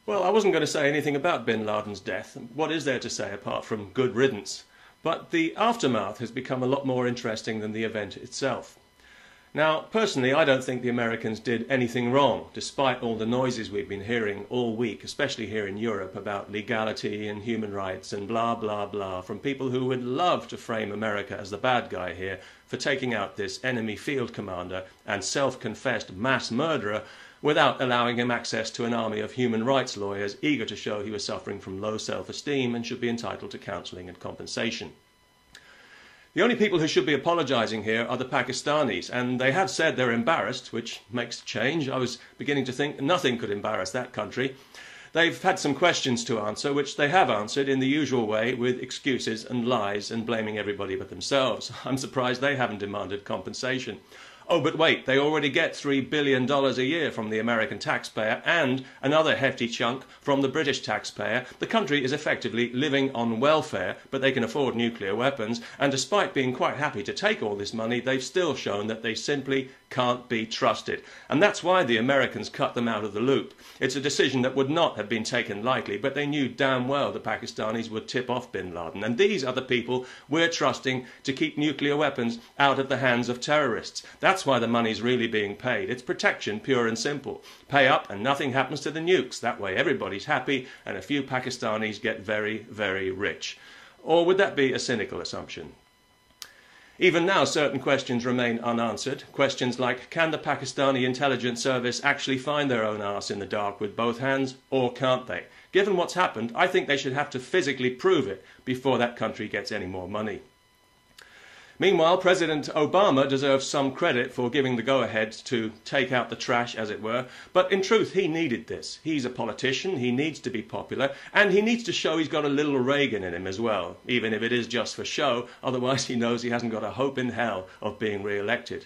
Well, I wasn't going to say anything about bin Laden's death. What is there to say apart from good riddance? But the aftermath has become a lot more interesting than the event itself. Now, personally, I don't think the Americans did anything wrong, despite all the noises we've been hearing all week, especially here in Europe, about legality and human rights and blah, blah, blah, from people who would love to frame America as the bad guy here for taking out this enemy field commander and self-confessed mass murderer without allowing him access to an army of human rights lawyers eager to show he was suffering from low self-esteem and should be entitled to counselling and compensation. The only people who should be apologising here are the Pakistanis, and they have said they're embarrassed, which makes a change. I was beginning to think nothing could embarrass that country. They've had some questions to answer, which they have answered in the usual way with excuses and lies and blaming everybody but themselves. I'm surprised they haven't demanded compensation. Oh, but wait, they already get $3 billion a year from the American taxpayer and another hefty chunk from the British taxpayer. The country is effectively living on welfare, but they can afford nuclear weapons, and despite being quite happy to take all this money, they've still shown that they simply can't be trusted. And that's why the Americans cut them out of the loop. It's a decision that would not have been taken lightly, but they knew damn well the Pakistanis would tip off bin Laden. And these are the people we're trusting to keep nuclear weapons out of the hands of terrorists. That's why the money's really being paid. It's protection, pure and simple. Pay up and nothing happens to the nukes. That way everybody's happy and a few Pakistanis get very, very rich. Or would that be a cynical assumption? Even now, certain questions remain unanswered. Questions like, can the Pakistani intelligence service actually find their own arse in the dark with both hands, or can't they? Given what's happened, I think they should have to physically prove it before that country gets any more money. Meanwhile, President Obama deserves some credit for giving the go-ahead to take out the trash, as it were, but in truth he needed this. He's a politician, he needs to be popular, and he needs to show he's got a little Reagan in him as well, even if it is just for show, otherwise he knows he hasn't got a hope in hell of being re-elected.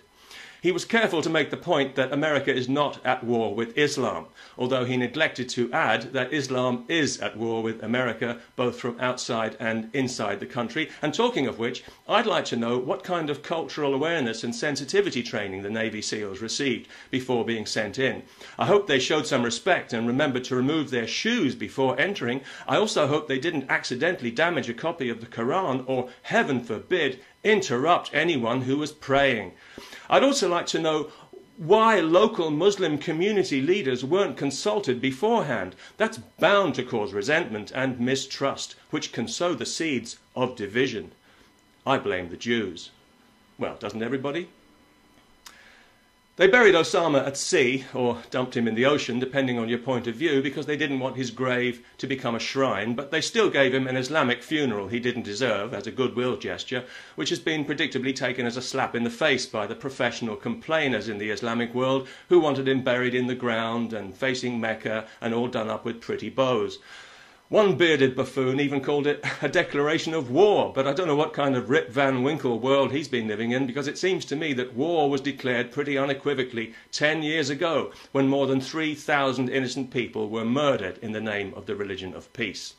He was careful to make the point that America is not at war with Islam, although he neglected to add that Islam is at war with America, both from outside and inside the country. And talking of which, I'd like to know what kind of cultural awareness and sensitivity training the Navy SEALs received before being sent in. I hope they showed some respect and remembered to remove their shoes before entering. I also hope they didn't accidentally damage a copy of the Quran or, heaven forbid, interrupt anyone who was praying. I'd also like to know why local Muslim community leaders weren't consulted beforehand. That's bound to cause resentment and mistrust, which can sow the seeds of division. I blame the Jews. Well, doesn't everybody? They buried Osama at sea, or dumped him in the ocean, depending on your point of view, because they didn't want his grave to become a shrine, but they still gave him an Islamic funeral he didn't deserve, as a goodwill gesture, which has been predictably taken as a slap in the face by the professional complainers in the Islamic world who wanted him buried in the ground and facing Mecca and all done up with pretty bows. One bearded buffoon even called it a declaration of war, but I don't know what kind of Rip Van Winkle world he's been living in, because it seems to me that war was declared pretty unequivocally 10 years ago, when more than 3,000 innocent people were murdered in the name of the religion of peace.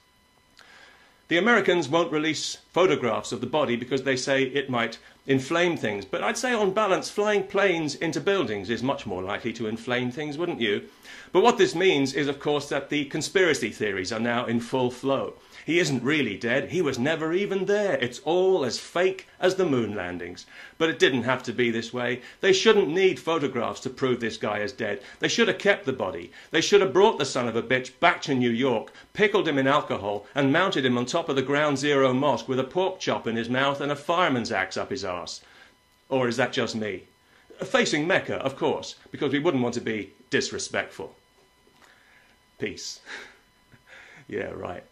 The Americans won't release photographs of the body because they say it might inflame things, but I'd say on balance flying planes into buildings is much more likely to inflame things, wouldn't you? But what this means is, of course, that the conspiracy theories are now in full flow. He isn't really dead, he was never even there, it's all as fake as the moon landings. But it didn't have to be this way. They shouldn't need photographs to prove this guy is dead. They should have kept the body. They should have brought the son of a bitch back to New York, pickled him in alcohol, and mounted him on top of the Ground Zero mosque with a pork chop in his mouth and a fireman's axe up his arse. Or is that just me? Facing Mecca, of course, because we wouldn't want to be disrespectful. Peace. Yeah, right.